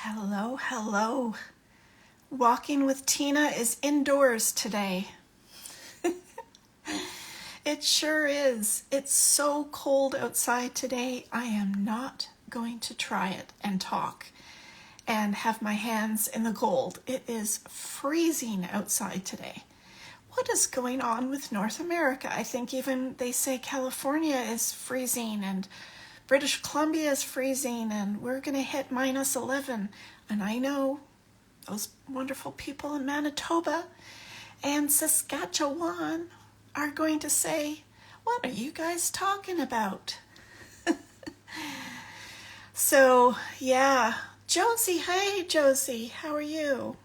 Hello, hello. Walking with Tina is indoors today. It sure is. It's so cold outside today. I am not going to try it and talk and have my hands in the cold. It is freezing outside today. What is going on with North America? I think even they say California is freezing and British Columbia is freezing and we're going to hit minus 11. And I know those wonderful people in Manitoba and Saskatchewan are going to say, what are you guys talking about? So, yeah. Josie, hey Josie, how are you?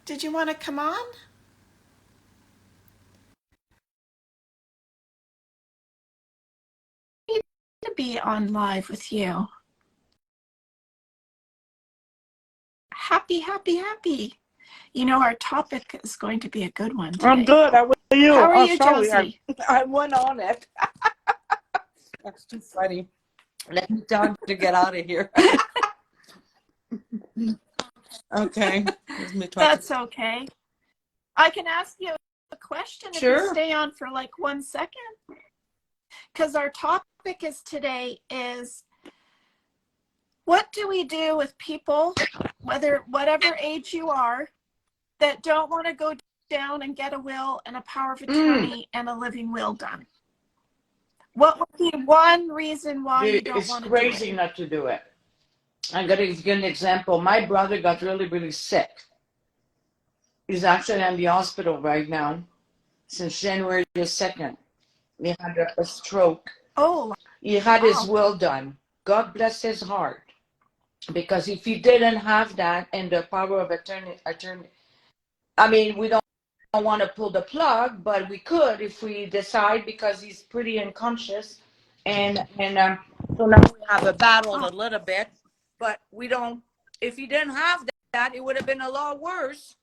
Did you want to come on? To be on live with you. Happy. You know, our topic is going to be a good one today. I'm good. How are you? How are you, sorry, Josie? I went on it. That's too funny. Let me tell him to get out of here. Okay. That's okay. I can ask you a question if you stay on for like 1 second. Because our topic today is, what do we do with people, whatever age you are, that don't want to go down and get a will and a power of attorney and a living will done? What would be one reason why you don't want to do it? It's crazy not to do it. I'm going to give you an example. My brother got really sick. He's actually in the hospital right now since January the 2nd. He had a stroke. Oh, he had his will done. God bless his heart. Because if he didn't have that and the power of attorney, I mean, we don't want to pull the plug, but we could if we decide, because he's pretty unconscious. And so now we have a battle a little bit, but we don't, if he didn't have that, it would have been a lot worse.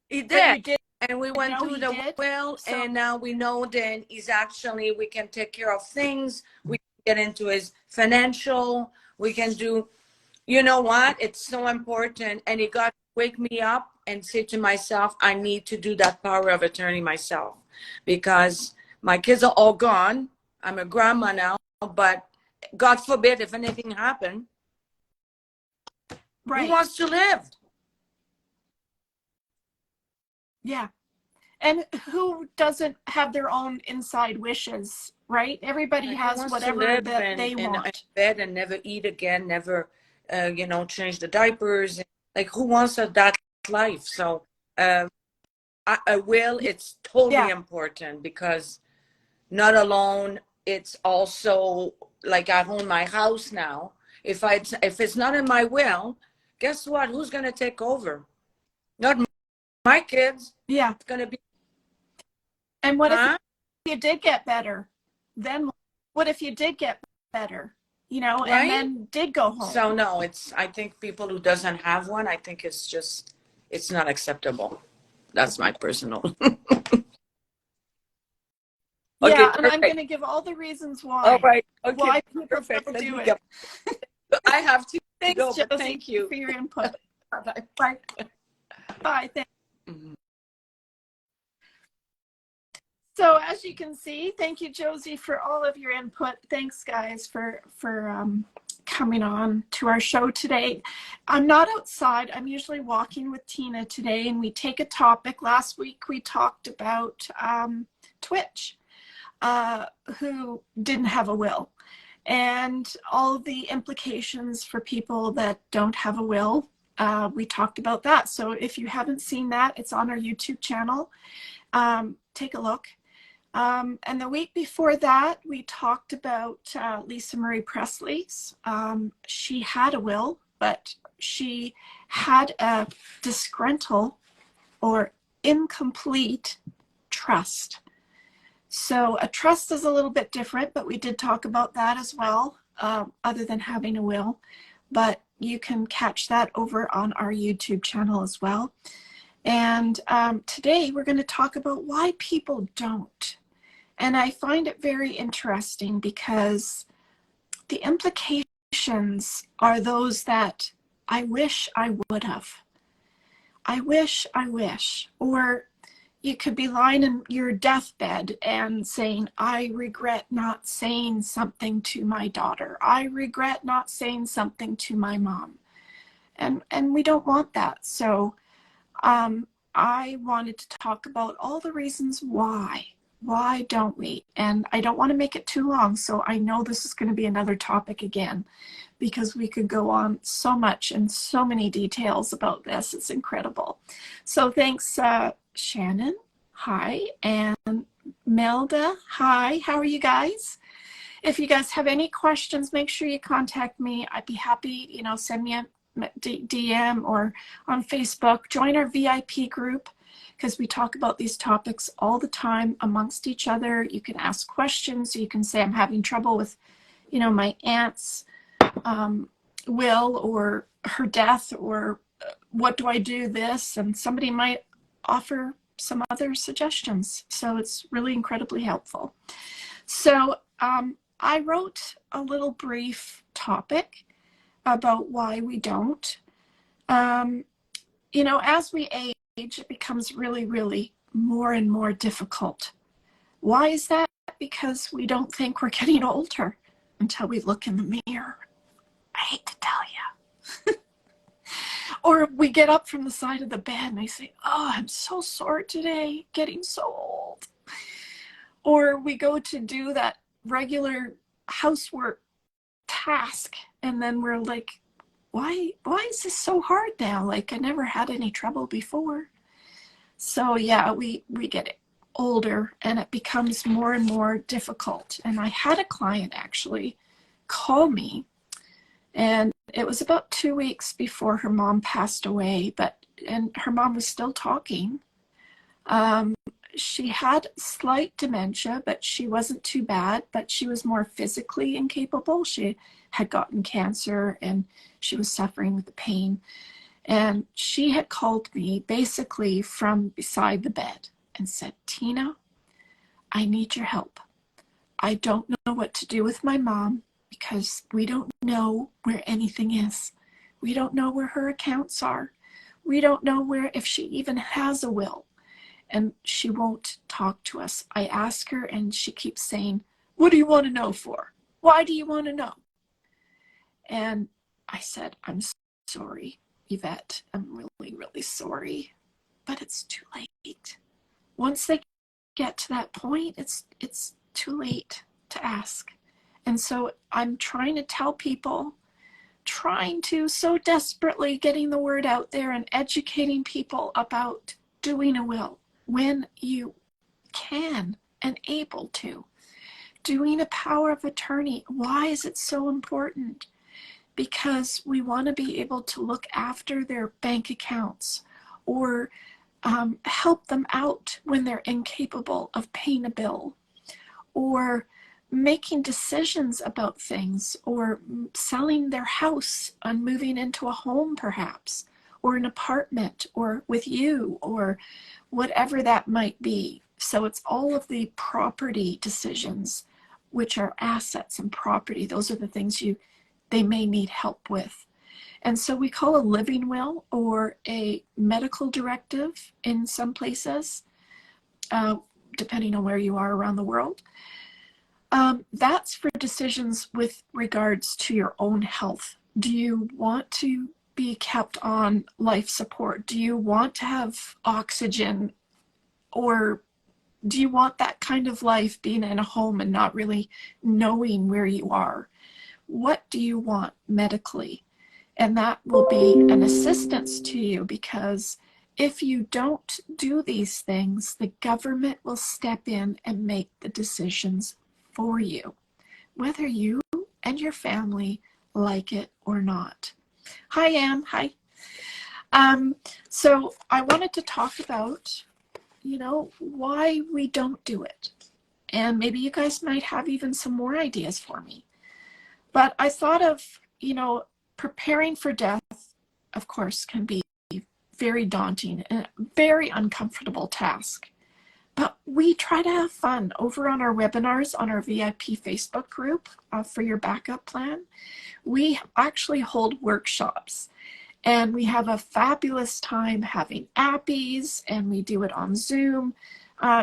He did. And we went through the will, and now we know then he's actually, we can take care of things. We can get into his financial, we can do, you know what? It's so important. And it got to wake me up and say to myself, I need to do that power of attorney myself, because my kids are all gone. I'm a grandma now, but God forbid if anything happened. Right. Who wants to live? Yeah. And who doesn't have their own inside wishes, right? Everybody has whatever that they want. In bed and never eat again, never, change the diapers. Like, who wants that life? So, I will. It's totally important, because not alone. It's also like I own my house now. If it's not in my will, guess what? Who's gonna take over? Not my kids. Yeah, it's gonna be. And what if you did get better? Then what if you did get better? You know, right? And then did go home. So no, I think people who doesn't have one, I think it's not acceptable. That's my personal. Yeah, and I'm going to give all the reasons why. All right. Okay. Why people don't do it. I have to Thanks, go, Josie, thank you for your input. Bye. Bye. Thanks. So as you can see, thank you, Josie, for all of your input. Thanks, guys, for coming on to our show today. I'm not outside. I'm usually walking with Tina today, and we take a topic. Last week, we talked about Twitch, who didn't have a will, and all the implications for people that don't have a will. We talked about that. So if you haven't seen that, it's on our YouTube channel. Take a look. And the week before that, we talked about Lisa Marie Presley's. She had a will, but she had a disgruntled or incomplete trust. So a trust is a little bit different, but we did talk about that as well, other than having a will. But you can catch that over on our YouTube channel as well. And today we're going to talk about why people don't. And I find it very interesting, because the implications emotions are those that I wish I would have. I wish, or you could be lying in your deathbed and saying, I regret not saying something to my daughter. I regret not saying something to my mom. And we don't want that. So I wanted to talk about all the reasons why. Why don't we? And I don't want to make it too long, so I know this is going to be another topic again, because we could go on so much and so many details about this. It's incredible. So thanks, Shannon. Hi. And Melda. Hi. How are you guys? If you guys have any questions, make sure you contact me. I'd be happy, send me a DM or on Facebook. Join our VIP group, because we talk about these topics all the time amongst each other. You can ask questions. You can say, I'm having trouble with, my aunt's will or her death, or what do I do this? And somebody might offer some other suggestions. So it's really incredibly helpful. So I wrote a little brief topic about why we don't. As we age, it becomes really, really more and more difficult. Why is that? Because we don't think we're getting older until we look in the mirror. I hate to tell you. Or we get up from the side of the bed and I say, oh, I'm so sore today, getting so old. Or we go to do that regular housework task and then we're like, why is this so hard now? Like, I never had any trouble before. So yeah, we get older and it becomes more and more difficult. And I had a client actually call me, and it was about 2 weeks before her mom passed away, and her mom was still talking. She had slight dementia, but she wasn't too bad, but she was more physically incapable. She had gotten cancer and she was suffering with the pain. And she had called me basically from beside the bed and said, Tina, I need your help. I don't know what to do with my mom because we don't know where anything is. We don't know where her accounts are. We don't know if she even has a will. And she won't talk to us. I ask her and she keeps saying, what do you want to know for? Why do you want to know? And I said, I'm sorry, Yvette. I'm really, really sorry. But it's too late. Once they get to that point, it's too late to ask. And so I'm trying to tell people, trying to so desperately getting the word out there and educating people about doing a will when you can and able to. Doing a power of attorney. Why is it so important? Because we want to be able to look after their bank accounts or help them out when they're incapable of paying a bill, or making decisions about things, or selling their house and moving into a home perhaps, or an apartment, or with you, or whatever that might be. So it's all of the property decisions, which are assets and property. Those are the things they may need help with. And so we call a living will or a medical directive in some places, depending on where you are around the world. That's for decisions with regards to your own health. Do you want to be kept on life support? Do you want to have oxygen? Or do you want that kind of life, being in a home and not really knowing where you are? What do you want medically? And that will be an assistance to you, because if you don't do these things, the government will step in and make the decisions for you, whether you and your family like it or not. Hi, Anne. Hi. So I wanted to talk about, why we don't do it. And maybe you guys might have even some more ideas for me. But I thought of, preparing for death, of course, can be very daunting and a very uncomfortable task. But we try to have fun over on our webinars on our VIP Facebook group for your backup plan. We actually hold workshops, and we have a fabulous time having appies, and we do it on Zoom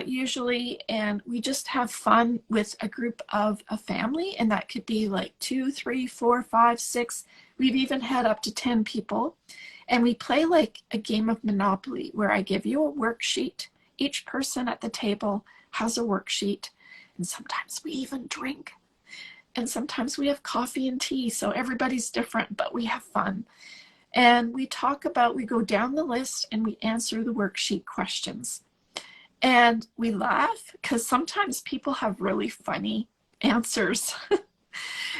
usually, and we just have fun with a group of a family, and that could be like 2, 3, 4, 5, 6. We've even had up to 10 people, and we play like a game of Monopoly where I give you a worksheet. Each person at the table has a worksheet, and sometimes we even drink, and sometimes we have coffee and tea, so everybody's different, but we have fun. And we go down the list and we answer the worksheet questions. And we laugh because sometimes people have really funny answers.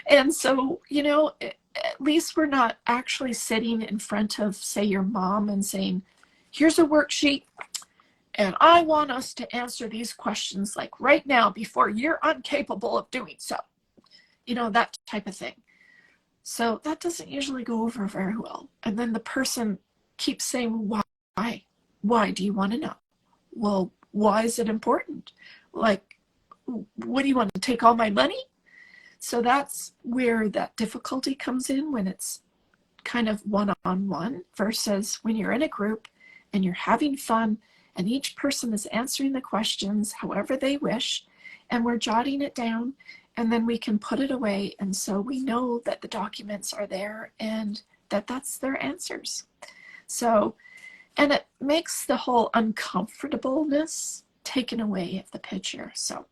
And so, at least we're not actually sitting in front of, say, your mom and saying, here's a worksheet, and I want us to answer these questions like right now before you're incapable of doing so. That type of thing. So that doesn't usually go over very well. And then the person keeps saying, why? Why do you want to know? Well, why is it important? Like, what do you want to take all my money? So that's where that difficulty comes in, when it's kind of one-on-one versus when you're in a group and you're having fun and each person is answering the questions however they wish, and we're jotting it down, and then we can put it away, and so we know that the documents are there and that's their answers. So, and it makes the whole uncomfortableness taken away of the picture. So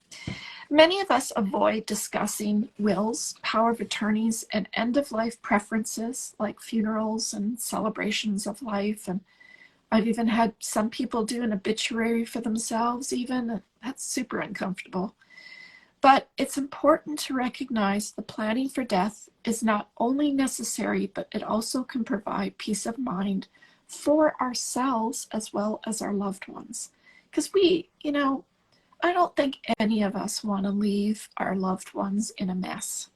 many of us avoid discussing wills, power of attorneys, and end-of-life preferences like funerals and celebrations of life. And I've even had some people do an obituary for themselves even. That's super uncomfortable. But it's important to recognize the planning for death is not only necessary, but it also can provide peace of mind for ourselves as well as our loved ones. Because I don't think any of us want to leave our loved ones in a mess.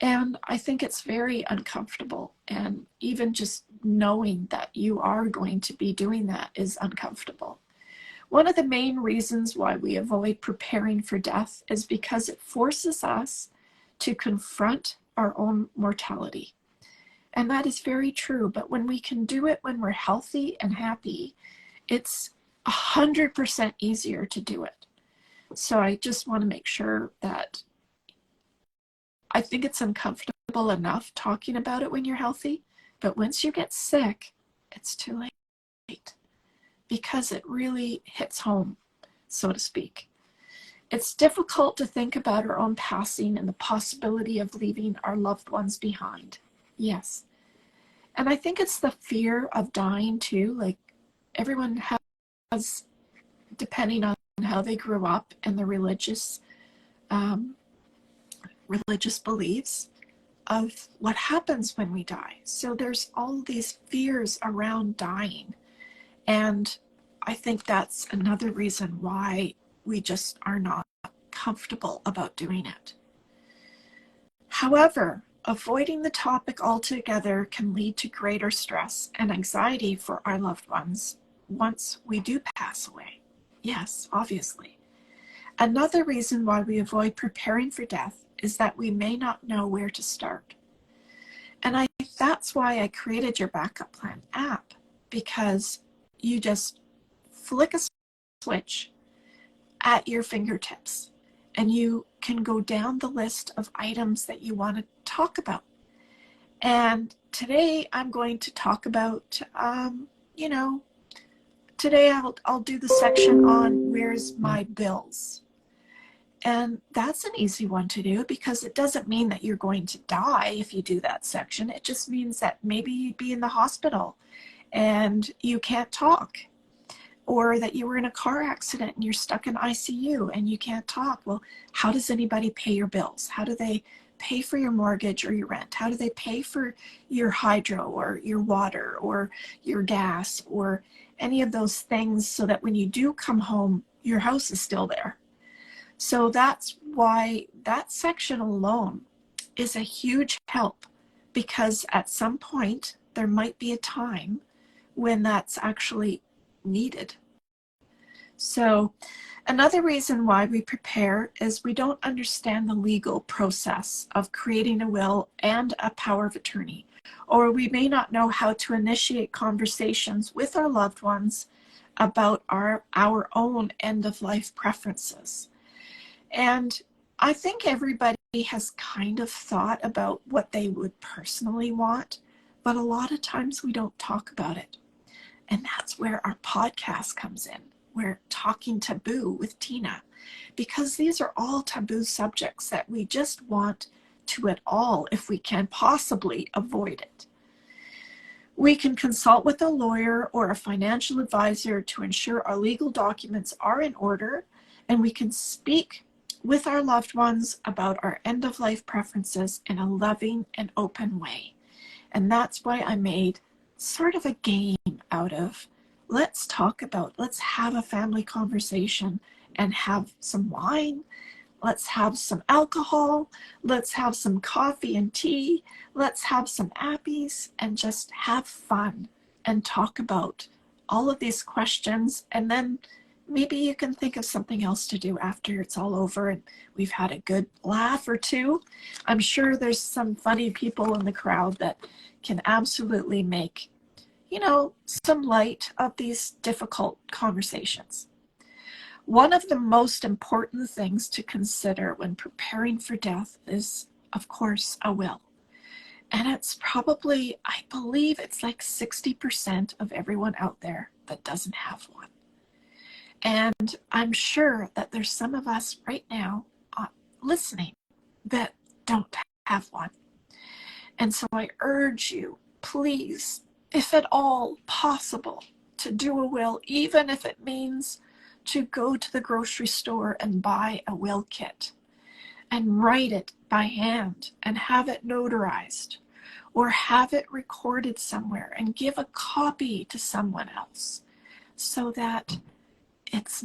And I think it's very uncomfortable. And even just knowing that you are going to be doing that is uncomfortable. One of the main reasons why we avoid preparing for death is because it forces us to confront our own mortality. And that is very true. But when we can do it when we're healthy and happy, it's 100% easier to do it. So I just want to make sure that I think it's uncomfortable enough talking about it when you're healthy, but once you get sick, it's too late because it really hits home, so to speak. It's difficult to think about our own passing and the possibility of leaving our loved ones behind. Yes. And I think it's the fear of dying too. Like, everyone has, depending on how they grew up and the religious beliefs of what happens when we die. So there's all these fears around dying. And I think that's another reason why we just are not comfortable about doing it. However, avoiding the topic altogether can lead to greater stress and anxiety for our loved ones once we do pass away. Yes, obviously. Another reason why we avoid preparing for death is that we may not know where to start. And that's why I created your backup plan app, because you just flick a switch at your fingertips and you can go down the list of items that you want to talk about. And today I'm going to talk about, today I'll do the section on where's my bills. And that's an easy one to do because it doesn't mean that you're going to die if you do that section. It just means that maybe you'd be in the hospital and you can't talk, or that you were in a car accident and you're stuck in ICU and you can't talk. Well, how does anybody pay your bills? How do they pay for your mortgage or your rent? How do they pay for your hydro or your water or your gas or any of those things, so that when you do come home, your house is still there? So that's why that section alone is a huge help, because at some point there might be a time when that's actually needed. So another reason why we prepare is we don't understand the legal process of creating a will and a power of attorney, or we may not know how to initiate conversations with our loved ones about our own end-of-life preferences. And I think everybody has kind of thought about what they would personally want, but a lot of times we don't talk about it. And that's where our podcast comes in. We're talking taboo with Tina, because these are all taboo subjects that we just want to at all, if we can possibly, avoid it. We can consult with a lawyer or a financial advisor to ensure our legal documents are in order, and we can speak with our loved ones about our end-of-life preferences in a loving and open way. And that's why I made sort of a game out of, let's have a family conversation and have some wine. Let's have some alcohol. Let's have some coffee and tea. Let's have some appies and just have fun and talk about all of these questions. And then maybe you can think of something else to do after it's all over and we've had a good laugh or two. I'm sure there's some funny people in the crowd that can absolutely make, some light of these difficult conversations. One of the most important things to consider when preparing for death is, of course, a will. And it's probably, I believe it's like 60% of everyone out there that doesn't have one. And I'm sure that there's some of us right now listening that don't have one. And so I urge you, please, if at all possible, to do a will, even if it means to go to the grocery store and buy a will kit and write it by hand and have it notarized, or have it recorded somewhere and give a copy to someone else so that it's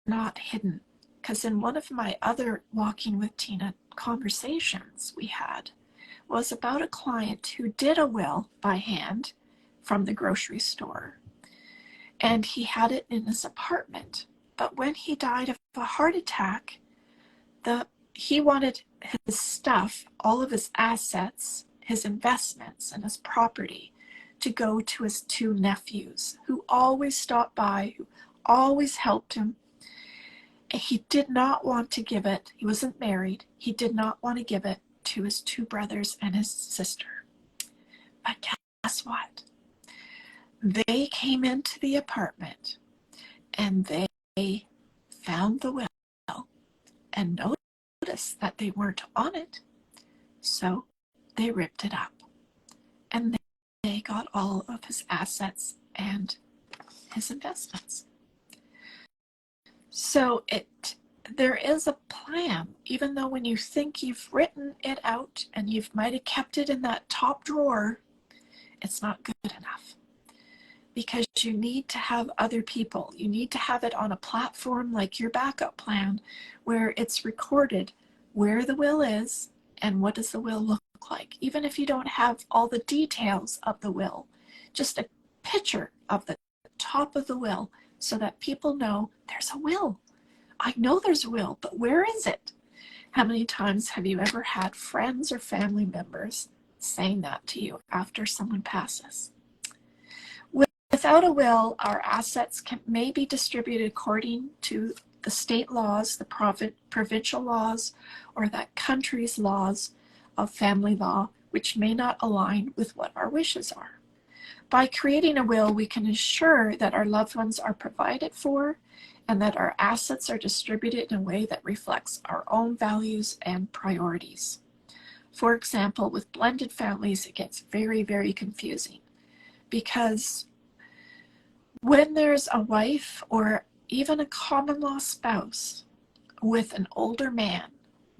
not hidden. Because in one of my other Walking with Tina conversations we had was about a client who did a will by hand from the grocery store, and he had it in his apartment. But when he died of a heart attack, he wanted his stuff, all of his assets, his investments, and his property to go to his two nephews who always stopped by, who always helped him. He did not want to give it. He wasn't married. He did not want to give it to his two brothers and his sister. But guess what? They came into the apartment and they found the will and noticed that they weren't on it. So they ripped it up and they got all of his assets and his investments. So there is a plan, even though when you think you've written it out and you might have kept it in that top drawer, it's not good enough. Because you need to have other people. You need to have it on a platform like your backup plan where it's recorded where the will is and what does the will look like. Even if you don't have all the details of the will, just a picture of the top of the will so that people know there's a will. I know there's a will, but where is it? How many times have you ever had friends or family members saying that to you after someone passes? Without a will, our assets may be distributed according to the state laws, the provincial laws, or that country's laws of family law, which may not align with what our wishes are. By creating a will, we can ensure that our loved ones are provided for and that our assets are distributed in a way that reflects our own values and priorities. For example, with blended families, it gets very, very confusing because when there's a wife or even a common law spouse with an older man,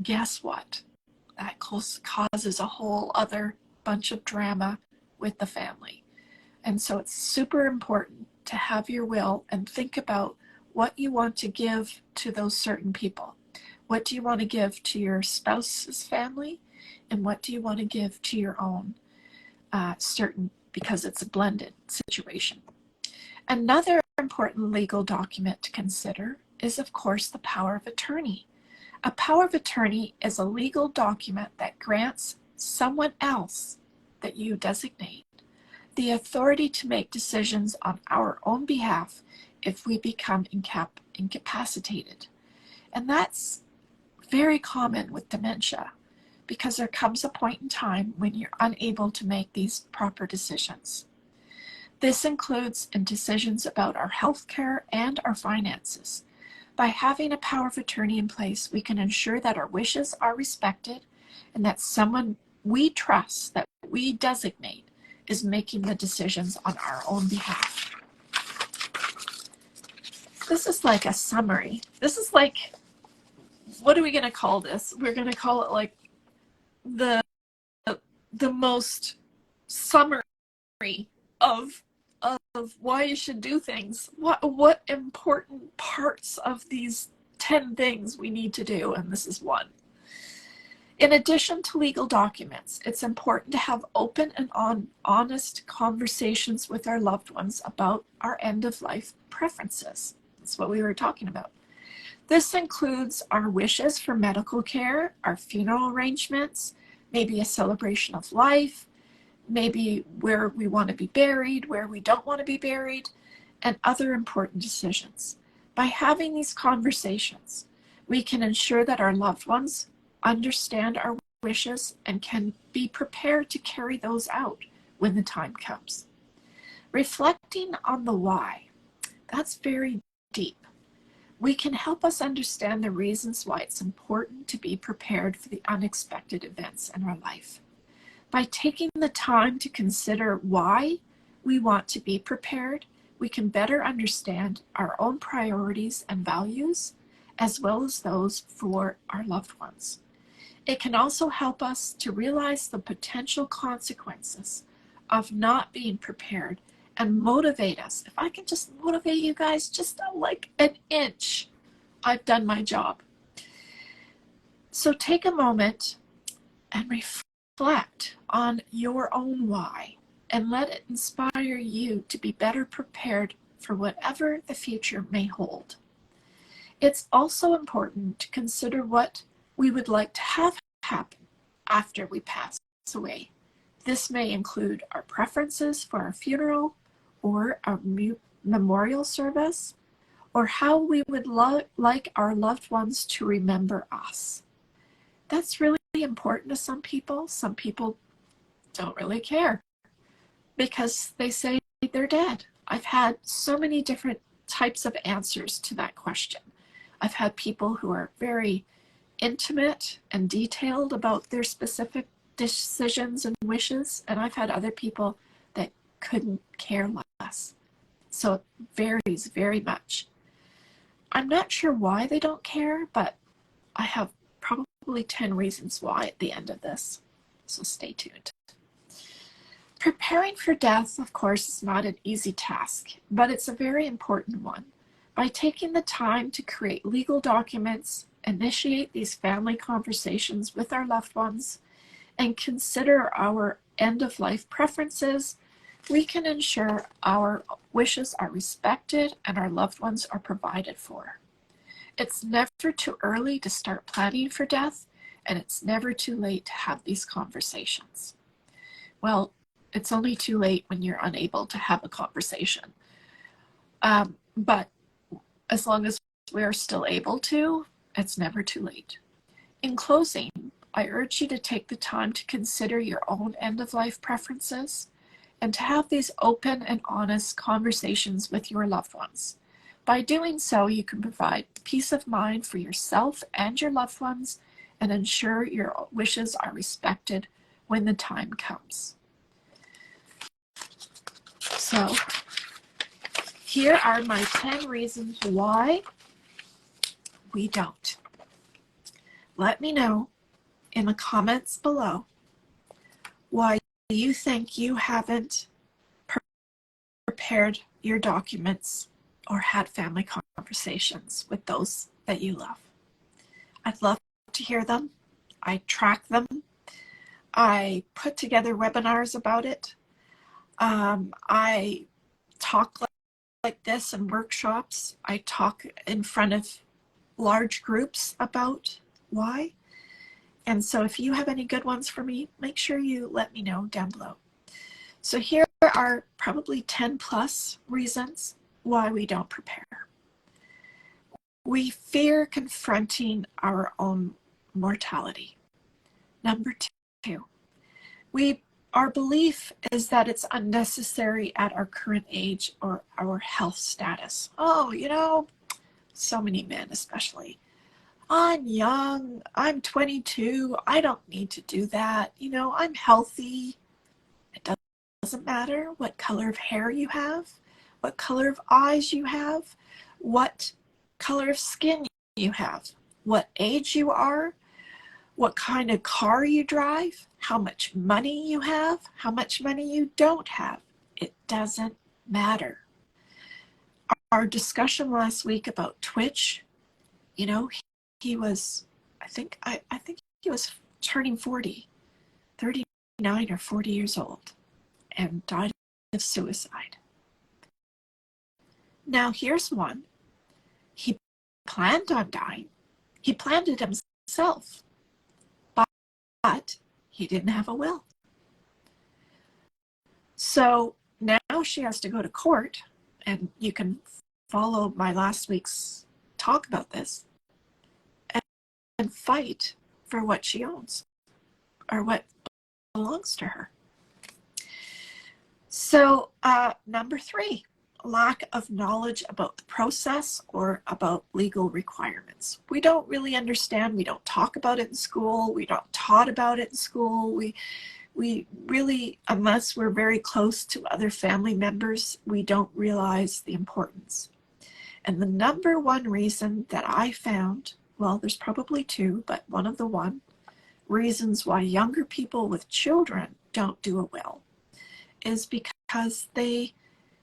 guess what? That causes a whole other bunch of drama with the family. And so it's super important to have your will and think about what you want to give to those certain people. What do you want to give to your spouse's family? And what do you want to give to your own because it's a blended situation. Another important legal document to consider is, of course, the power of attorney. A power of attorney is a legal document that grants someone else that you designate the authority to make decisions on our own behalf if we become incapacitated. And that's very common with dementia, because there comes a point in time when you're unable to make these proper decisions. This includes in decisions about our health care and our finances. By having a power of attorney in place, we can ensure that our wishes are respected and that someone we trust, that we designate, is making the decisions on our own behalf. This is like a summary. This is like, what are we going to call this? We're going to call it like the most summary of why you should do things. What important parts of these 10 things we need to do, and this is one. In addition to legal documents, it's important to have open and honest conversations with our loved ones about our end-of-life preferences. That's what we were talking about. This includes our wishes for medical care, our funeral arrangements, maybe a celebration of life, maybe where we want to be buried, where we don't want to be buried, and other important decisions. By having these conversations, we can ensure that our loved ones understand our wishes and can be prepared to carry those out when the time comes. Reflecting on the why, that's very deep. We can help us understand the reasons why it's important to be prepared for the unexpected events in our life. By taking the time to consider why we want to be prepared, we can better understand our own priorities and values, as well as those for our loved ones. It can also help us to realize the potential consequences of not being prepared and motivate us. If I can just motivate you guys just like an inch, I've done my job. So take a moment and reflect on your own why and let it inspire you to be better prepared for whatever the future may hold. It's also important to consider what we would like to have happen after we pass away. This may include our preferences for our funeral or our memorial service, or how we would like our loved ones to remember us. That's really important to some people. Some people don't really care because they say they're dead. I've had so many different types of answers to that question. I've had people who are very intimate and detailed about their specific decisions and wishes, and I've had other people that couldn't care less. So it varies very much. I'm not sure why they don't care, but I have probably 10 reasons why at the end of this. So stay tuned. Preparing for death, of course, is not an easy task, but it's a very important one. By taking the time to create legal documents, initiate these family conversations with our loved ones, and consider our end-of-life preferences, we can ensure our wishes are respected and our loved ones are provided for. It's never too early to start planning for death, and it's never too late to have these conversations. Well, it's only too late when you're unable to have a conversation. But as long as we are still able to, it's never too late. In closing, I urge you to take the time to consider your own end-of-life preferences and to have these open and honest conversations with your loved ones. By doing so, you can provide peace of mind for yourself and your loved ones and ensure your wishes are respected when the time comes. So, here are my 10 reasons why we don't. Let me know in the comments below why you think you haven't prepared your documents or had family conversations with those that you love. I'd love to hear them. I track them. I put together webinars about it. I talk like this and workshops, I talk in front of large groups about why. And so if you have any good ones for me, make sure you let me know down below. So here are probably 10 plus reasons why we don't prepare. We fear confronting our own mortality. Number two, our belief is that it's unnecessary at our current age or our health status. Oh, you know, so many men especially. I'm young, I'm 22, I don't need to do that. You know, I'm healthy. It doesn't matter what color of hair you have, what color of eyes you have, what color of skin you have, what age you are, what kind of car you drive, how much money you have, how much money you don't have. It doesn't matter. Our discussion last week about Twitch, you know, he was, I think he was turning 40, 39 or 40 years old, and died of suicide. Now here's one. He planned on dying. He planned it himself, but he didn't have a will. So now she has to go to court, and you can follow my last week's talk about this, and fight for what she owns or what belongs to her. So number three, lack of knowledge about the process or about legal requirements. We don't really understand. We don't talk about it in school. We don't taught about it in school. We really, unless we're very close to other family members, we don't realize the importance. And the number one reason that I found, well, there's probably two, but one of the reasons why younger people with children don't do a will is because they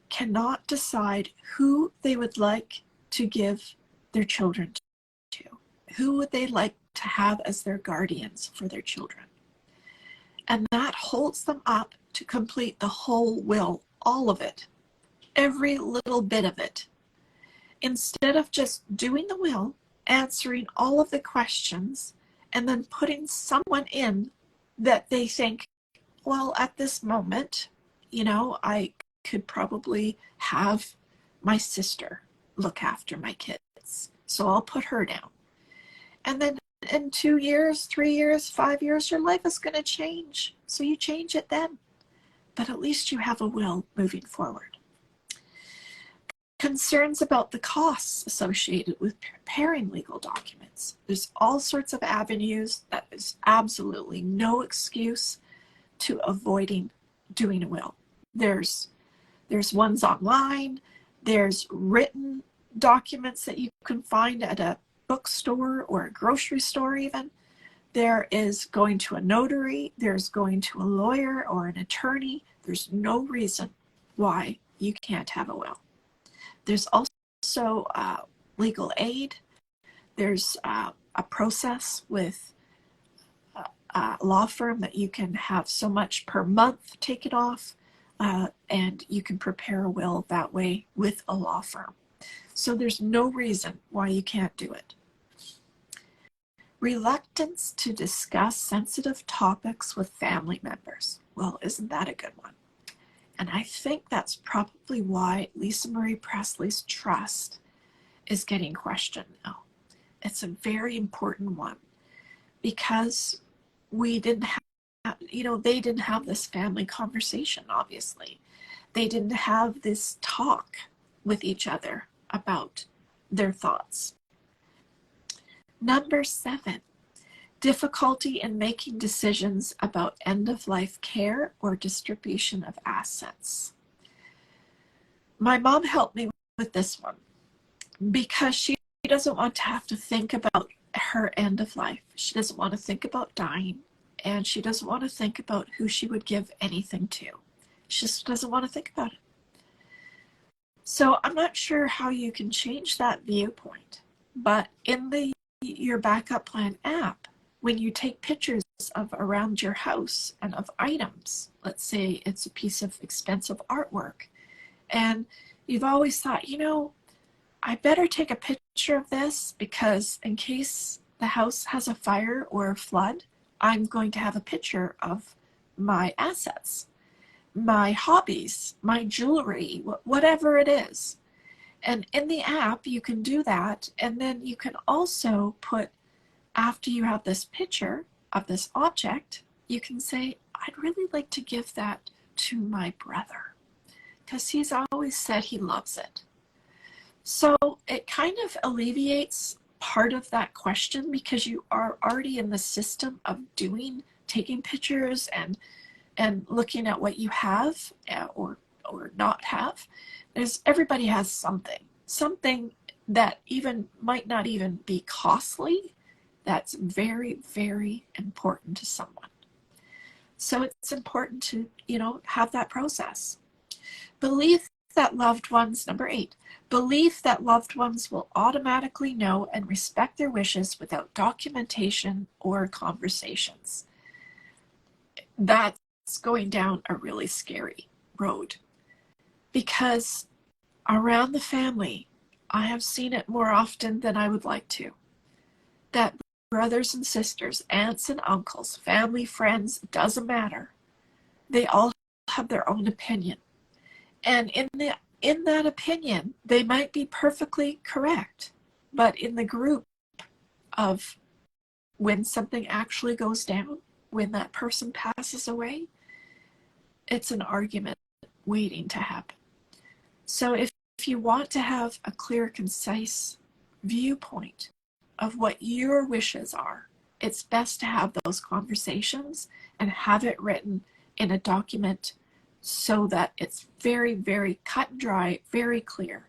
cannot decide who they would like to give their children to. Who would they like to have as their guardians for their children? And that holds them up to complete the whole will, all of it, every little bit of it. Instead of just doing the will, answering all of the questions, and then putting someone in that they think, well, at this moment, you know, I could probably have my sister look after my kids, so I'll put her down. And then in 2 years, 3 years, 5 years, your life is going to change. So you change it then. But at least you have a will moving forward. Concerns about the costs associated with preparing legal documents. There's all sorts of avenues. That is absolutely no excuse to avoiding doing a will. There's ones online. There's written documents that you can find at a bookstore or a grocery store even. There is going to a notary. There's going to a lawyer or an attorney. There's no reason why you can't have a will. There's also legal aid. There's a process with a law firm that you can have so much per month taken off, and you can prepare a will that way with a law firm. So there's no reason why you can't do it. Reluctance to discuss sensitive topics with family members. Well, isn't that a good one? And I think that's probably why Lisa Marie Presley's trust is getting questioned now. It's a very important one because we didn't have, you know, they didn't have this family conversation, obviously. They didn't have this talk with each other about their thoughts. Number 7, difficulty in making decisions about end-of-life care or distribution of assets. My mom helped me with this one because she doesn't want to have to think about her end of life. She doesn't want to think about dying, and she doesn't want to think about who she would give anything to. She just doesn't want to think about it. So I'm not sure how you can change that viewpoint, but in the Your Backup Plan app, when you take pictures of around your house and of items, let's say it's a piece of expensive artwork, and You've always thought, you know, I better take a picture of this because in case the house has a fire or a flood, I'm going to have a picture of my assets, my hobbies, my jewelry, whatever it is. And in the app, you can do that. And then you can also put, after you have this picture of this object, you can say, I'd really like to give that to my brother because he's always said he loves it. So it kind of alleviates part of that question because you are already in the system of taking pictures and looking at what you have or not have. Everybody has something that even might not even be costly, that's very, very important to someone. So it's important to, have that process. Belief that loved ones, number 8, belief that loved ones will automatically know and respect their wishes without documentation or conversations. That's going down a really scary road because around the family, I have seen it more often than I would like to, that brothers and sisters, aunts and uncles, family, friends, doesn't matter. They all have their own opinion. And in that opinion, they might be perfectly correct. But in the group of when something actually goes down, when that person passes away, it's an argument waiting to happen. So if you want to have a clear, concise viewpoint of what your wishes are, it's best to have those conversations and have it written in a document so that it's very, very cut and dry, very clear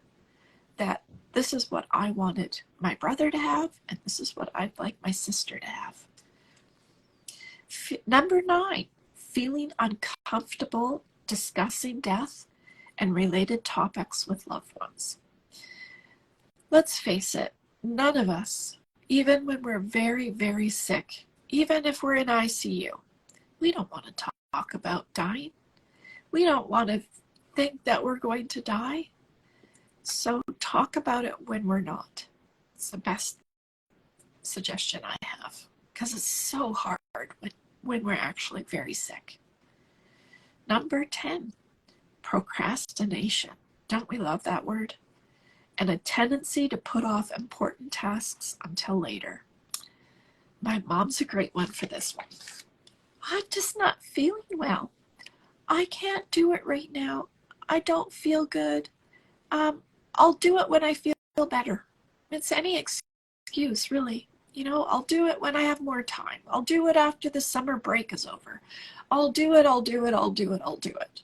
that this is what I wanted my brother to have and this is what I'd like my sister to have. Number 9, feeling uncomfortable discussing death and related topics with loved ones. Let's face it, none of us, even when we're very, very sick, even if we're in ICU, we don't want to talk about dying. We don't want to think that we're going to die. So talk about it when we're not. It's the best suggestion I have because it's so hard when we're actually very sick. Number 10, procrastination. Don't we love that word? And a tendency to put off important tasks until later. My mom's a great one for this one. I'm just not feeling well. I can't do it right now. I don't feel good. I'll do it when I feel better. It's any excuse, really. I'll do it when I have more time. I'll do it after the summer break is over. I'll do it.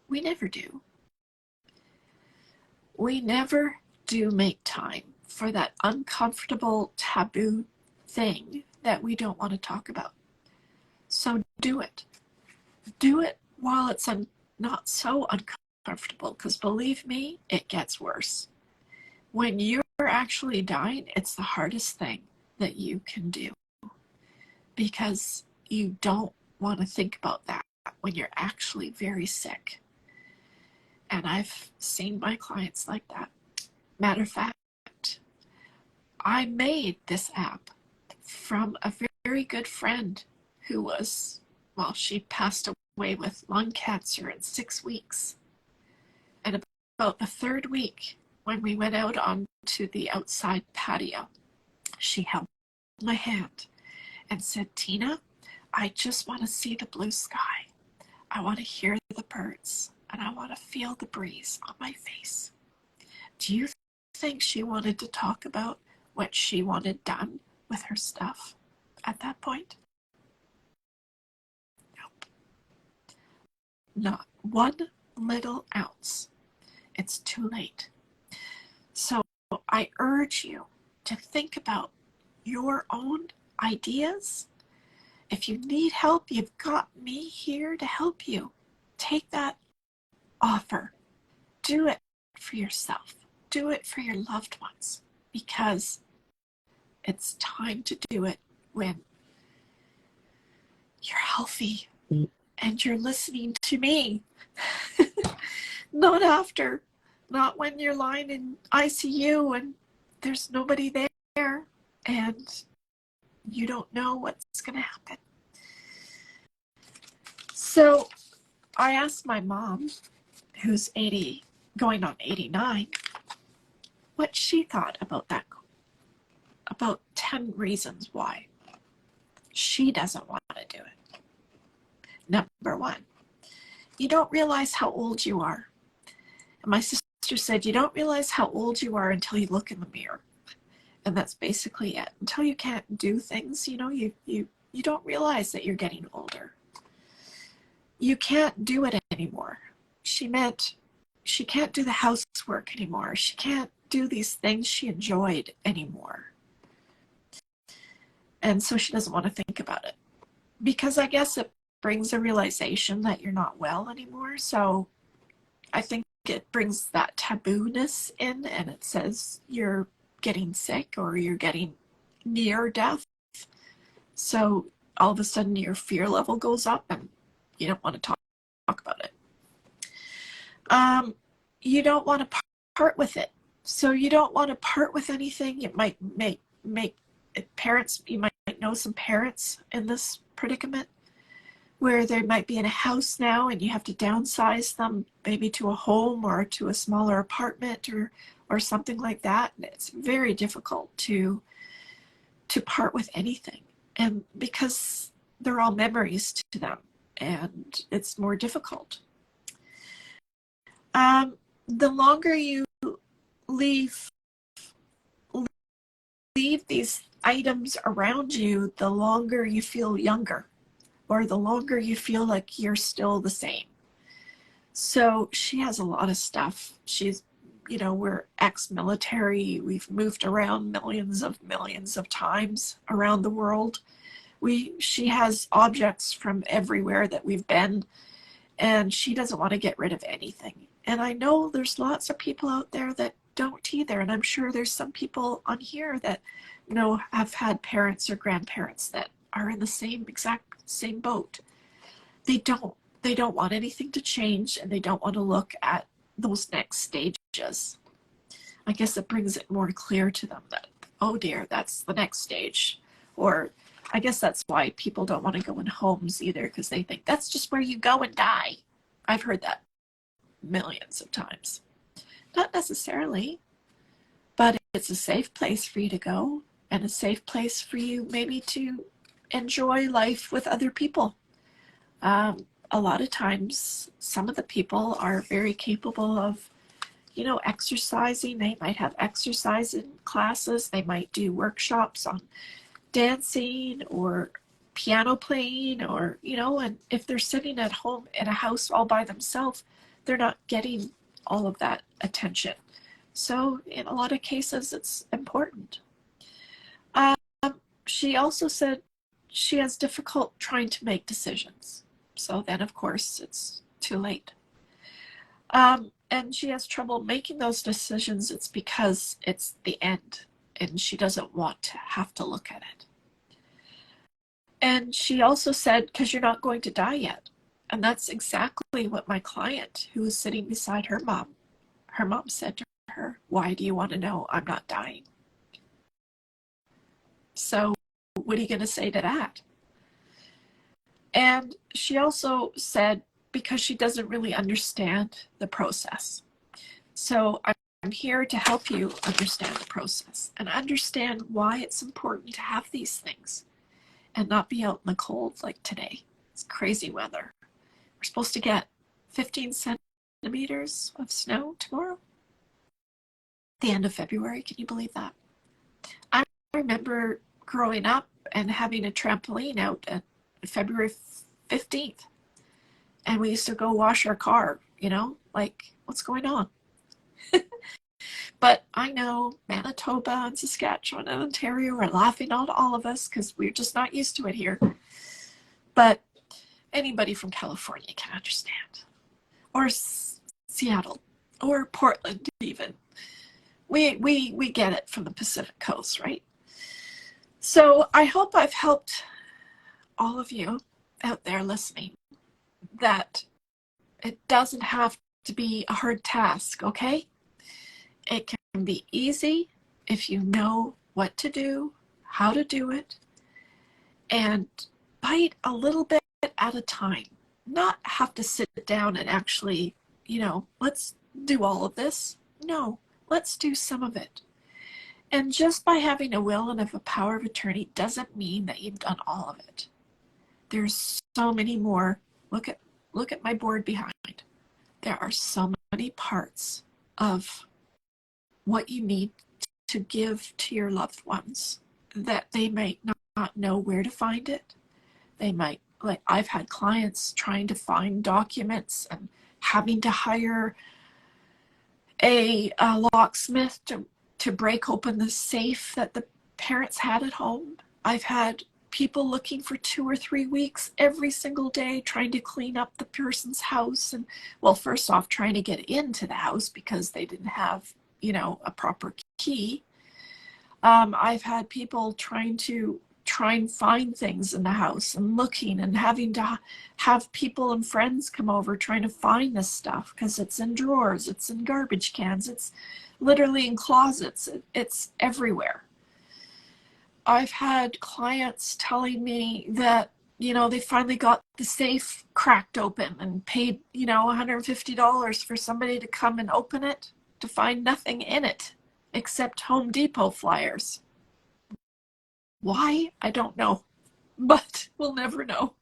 We never do. We never do make time for that uncomfortable taboo thing that we don't want to talk about. So do it. Do it while it's not so uncomfortable, because believe me, it gets worse. When you're actually dying, it's the hardest thing that you can do because you don't want to think about that when you're actually very sick. And I've seen my clients like that. Matter of fact, I made this app from a very good friend who was, she passed away with lung cancer in 6 weeks. And about the 3rd week, when we went out onto the outside patio, she held my hand and said, Tina, I just want to see the blue sky. I want to hear the birds and I want to feel the breeze on my face. Do you think she wanted to talk about what she wanted done with her stuff at that point? Nope. Not one little ounce. It's too late. So I urge you to think about your own ideas. If you need help, you've got me here to help you. Take that offer. Do it for yourself. Do it for your loved ones, because it's time to do it when you're healthy and you're listening to me, not after. Not when you're lying in ICU and there's nobody there and you don't know what's going to happen. So I asked my mom, who's 80, going on 89, what she thought about that, about 10 reasons why she doesn't want to do it. Number one, you don't realize how old you are. And my sister said, you don't realize how old you are until you look in the mirror. And that's basically it. Until you can't do things, you don't realize that you're getting older. You can't do it anymore. She meant she can't do the housework anymore. She can't do these things she enjoyed anymore. And so she doesn't want to think about it. Because I guess it brings a realization that you're not well anymore. So I think it brings that taboo-ness in, and it says you're getting sick or you're getting near death. So all of a sudden your fear level goes up and you don't want to talk about it. You don't want to part with it. So you don't want to part with anything. It might make parents, you might know some parents in this predicament where they might be in a house now and you have to downsize them maybe to a home or to a smaller apartment or something like that. And it's very difficult to part with anything, and because they're all memories to them, and it's more difficult. The longer you leave these items around you, the longer you feel younger, or the longer you feel like you're still the same. So she has a lot of stuff. She's, we're ex-military. We've moved around millions of times around the world. She has objects from everywhere that we've been, and she doesn't want to get rid of anything. And I know there's lots of people out there that don't either, and I'm sure there's some people on here that have had parents or grandparents that are in the exact same boat. They don't want anything to change, and they don't want to look at those next stages. I guess it brings it more clear to them that, oh dear, that's the next stage. Or I guess that's why people don't want to go in homes either, because they think that's just where you go and die. I've heard that millions of times. Not necessarily, but it's a safe place for you to go, and a safe place for you maybe to enjoy life with other people. A lot of times, some of the people are very capable of, exercising. They might have exercise in classes. They might do workshops on dancing or piano playing, or, and if they're sitting at home in a house all by themselves, they're not getting all of that attention. So in a lot of cases, it's important. She also said she has difficult trying to make decisions. So then, of course, it's too late. And she has trouble making those decisions. It's because it's the end, and she doesn't want to have to look at it. And she also said, because you're not going to die yet. And that's exactly what my client, who was sitting beside her mom said to her, why do you want to know I'm not dying? So what are you going to say to that? And she also said, because she doesn't really understand the process. So I'm here to help you understand the process and understand why it's important to have these things and not be out in the cold like today. It's crazy weather. We're supposed to get 15 centimeters of snow tomorrow. The end of February, can you believe that? I remember growing up and having a trampoline out at February 15th. And we used to go wash our car, like, what's going on? But I know Manitoba and Saskatchewan and Ontario are laughing at all of us because we're just not used to it here. But anybody from California can understand. Or Seattle. Or Portland even. We get it from the Pacific Coast, right? So I hope I've helped all of you out there listening that it doesn't have to be a hard task, okay? It can be easy if you know what to do, how to do it, and bite a little bit at a time. Not have to sit down and actually, let's do all of this. No, let's do some of it. And just by having a will and a power of attorney doesn't mean that you've done all of it. There's so many more. Look at my board behind. There are so many parts of what you need to give to your loved ones that they might not know where to find it. They might, like I've had clients trying to find documents and having to hire a locksmith to break open the safe that the parents had at home. I've had people looking for 2 or 3 weeks every single day trying to clean up the person's house. And, well, first off, trying to get into the house because they didn't have, a proper key. I've had people try and find things in the house and looking and having to have people and friends come over trying to find this stuff because it's in drawers, it's in garbage cans, it's literally in closets, it's everywhere. I've had clients telling me that, they finally got the safe cracked open and paid, $150 for somebody to come and open it to find nothing in it except Home Depot flyers. Why? I don't know, but we'll never know.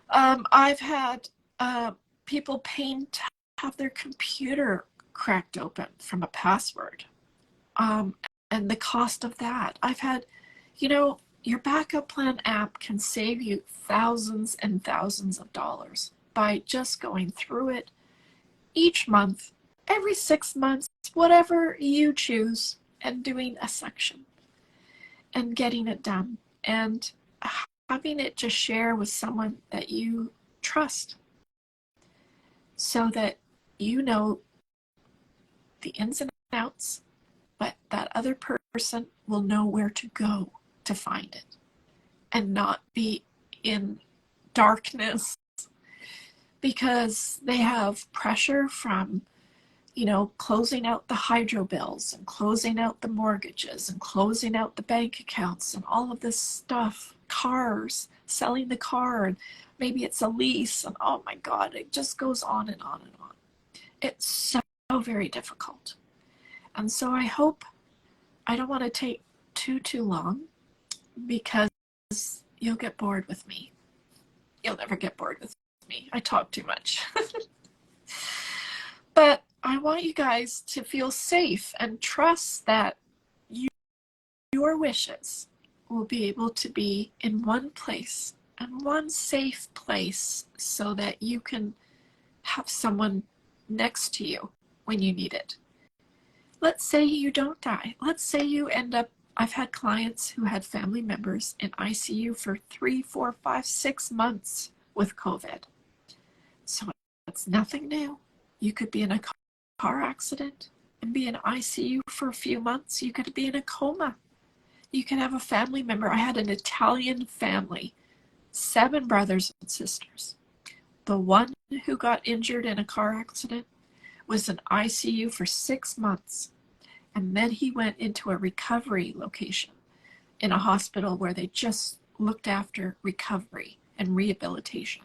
I've had people paying to have their computer cracked open from a password. And the cost of that. I've had, your backup plan app can save you thousands and thousands of dollars by just going through it each month, every 6 months, whatever you choose, and doing a section and getting it done and having it just share with someone that you trust so that you know the ins and outs, but that other person will know where to go to find it and not be in darkness because they have pressure from, closing out the hydro bills and closing out the mortgages and closing out the bank accounts and all of this stuff, cars, selling the car, and maybe it's a lease, and oh my God, it just goes on and on and on. It's so very difficult. And so I hope, I don't want to take too long because you'll get bored with me. You'll never get bored with me. I talk too much. But I want you guys to feel safe and trust that your wishes will be able to be in one place and one safe place so that you can have someone next to you when you need it. Let's say you don't die. Let's say you end up, I've had clients who had family members in ICU for 3, 4, 5, 6 months with COVID. So it's nothing new. You could be in a car accident and be in ICU for a few months. You could be in a coma. You can have a family member. I had an Italian family, 7 brothers and sisters. The one who got injured in a car accident was in ICU for 6 months. And then he went into a recovery location in a hospital where they just looked after recovery and rehabilitation.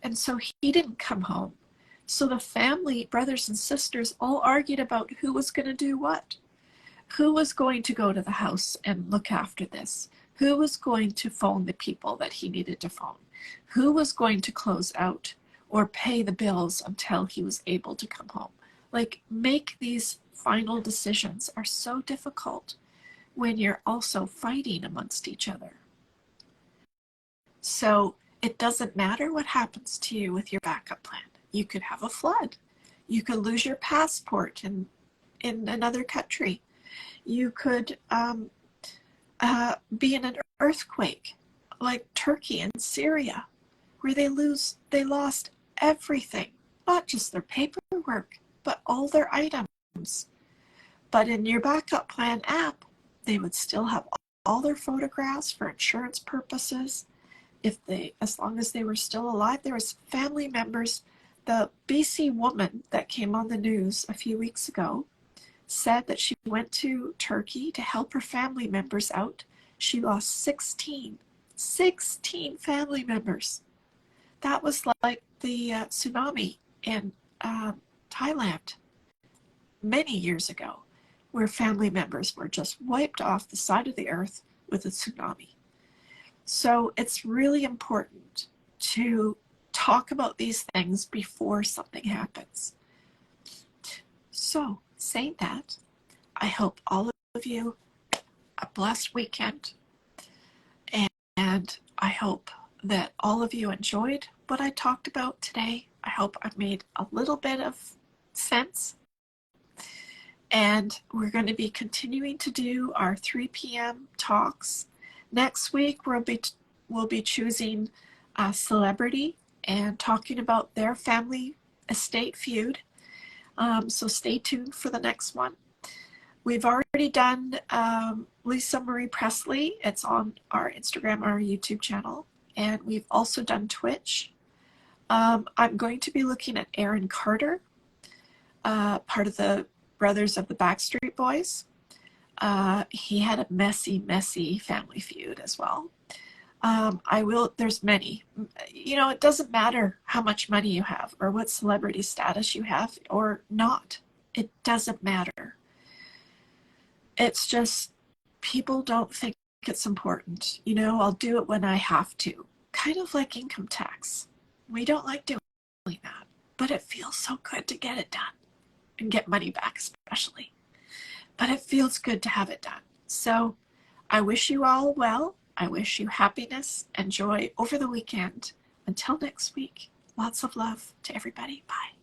And so he didn't come home. So the family, brothers and sisters, all argued about who was going to do what. Who was going to go to the house and look after this? Who was going to phone the people that he needed to phone? Who was going to close out or pay the bills until he was able to come home? Like, make these final decisions are so difficult when you're also fighting amongst each other. So it doesn't matter what happens to you with your backup plan. You could have a flood. You could lose your passport in another country. You could be in an earthquake like Turkey and Syria, where they lost everything, not just their paperwork, but all their items. But in your backup plan app, they would still have all their photographs for insurance purposes. As long as they were still alive. There was family members. The BC woman that came on the news a few weeks ago, said that she went to Turkey to help her family members out. She lost 16 family members. That was like the tsunami in Thailand many years ago, where family members were just wiped off the side of the earth with a tsunami. So it's really important to talk about these things before something happens. So, saying that, I hope all of you a blessed weekend, and I hope that all of you enjoyed what I talked about today. I hope I made a little bit of sense. And we're going to be continuing to do our 3 p.m. talks. Next week, we'll be choosing a celebrity and talking about their family estate feud. So stay tuned for the next one. We've already done Lisa Marie Presley. It's on our Instagram, our YouTube channel. And we've also done Twitch. I'm going to be looking at Aaron Carter, part of the Brothers of the Backstreet Boys. He had a messy family feud as well. There's many. It doesn't matter how much money you have or what celebrity status you have or not. It doesn't matter. It's just people don't think it's important. I'll do it when I have to. Kind of like income tax. We don't like doing that, but it feels so good to get it done and get money back especially. But it feels good to have it done. So I wish you all well. I wish you happiness and joy over the weekend. Until next week, lots of love to everybody. Bye.